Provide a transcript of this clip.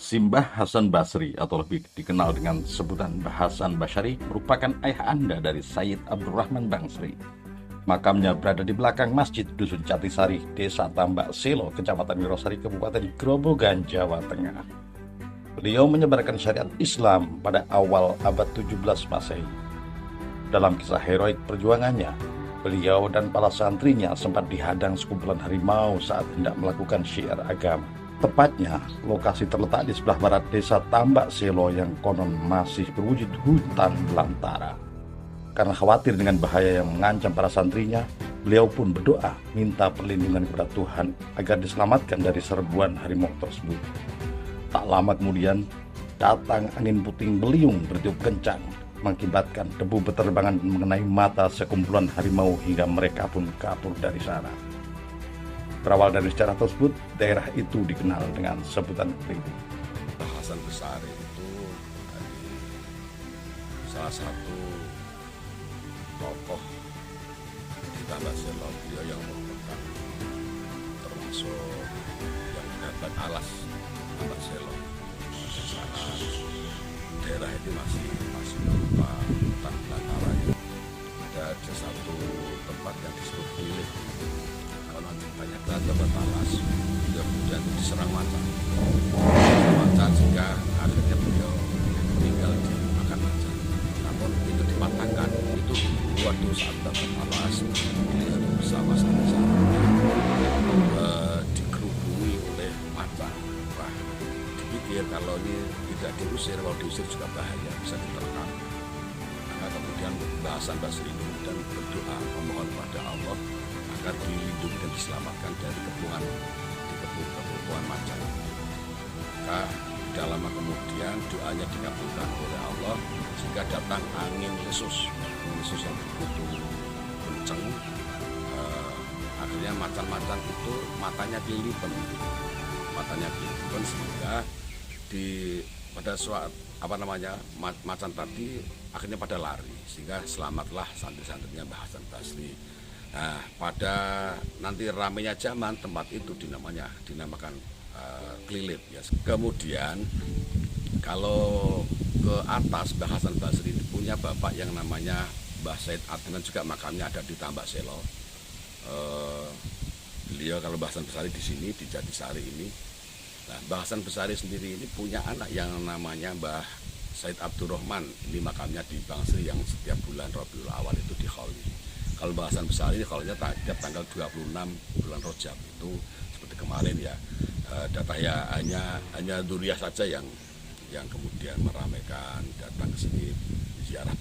Simbah Hasan Basri atau lebih dikenal dengan sebutan Mbah Hasan Basyari merupakan ayah anda dari Sayyid Abdurrahman Bangsri. Makamnya berada di belakang Masjid Dusun Catisari, Desa Tambak Selo, Kecamatan Wirosari, Kabupaten Grobogan, Jawa Tengah. Beliau menyebarkan syariat Islam pada awal abad 17 Masehi. Dalam kisah heroik perjuangannya, beliau dan para santrinya sempat dihadang sekumpulan harimau saat hendak melakukan syiar agama. Tepatnya, lokasi terletak di sebelah barat desa Tambak Selo yang konon masih berwujud hutan belantara. Karena khawatir dengan bahaya yang mengancam para santrinya, beliau pun berdoa minta perlindungan kepada Tuhan agar diselamatkan dari serbuan harimau tersebut. Tak lama kemudian, datang angin puting beliung bertiup kencang, mengakibatkan debu beterbangan mengenai mata sekumpulan harimau hingga mereka pun kabur dari sana. Berawal dari sejarah tersebut, daerah itu dikenal dengan sebutan Kritik. Hasan Basri itu salah satu tokoh di Tambak Selo. Dia yang merupakan termasuk yang mendapat alas Tambak Selo. Karena daerah itu masih berupa hutan belantara. Ada satu tempat yang disebut Bilik. Kalau banyak dapat alas, dia kemudian diserang macan. Sehingga akhirnya beliau meninggal dimakan macan. Namun itu dipatahkan, itu waktu saat dapat alas, beliau bersama sama dikerubungi oleh macan. Wah, dipikir kalau ini tidak diusir, kalau diusir juga bahaya, bisa diterkam. Maka kemudian Mbah Hasan Basri dan berdoa memohon kepada Allah agar dilindungi dan diselamatkan dari kepungan macan. Maka tidak lama kemudian doanya dikabulkan oleh Allah sehingga datang angin lesus yang begitu kencang. Akhirnya macan-macan itu matanya kelilipan sehingga pada suatu macan tadi akhirnya pada lari sehingga selamatlah santri-santrinya Mbah Hasan Basri. Nah, pada nanti ramainya zaman tempat itu dinamakan Klilit ya. Kemudian kalau ke atas Mbah Hasan Basri punya bapak yang namanya Mbah Said Adnan, juga makamnya ada di Tambak Selo. Beliau kalau Mbah Hasan Basri di sini di Jatisari ini. Nah, Mbah Hasan Basri sendiri ini punya anak yang namanya Mbah Said Abdurrahman. Ini makamnya di Bangsri yang setiap bulan Rabiul Awal itu di Kholi. Kalau Mbah Hasan Basri ini kalau tiap tanggal 26 bulan Rajab itu seperti kemarin ya, data ya hanya Duriah saja yang kemudian meramaikan datang ke sini ziarah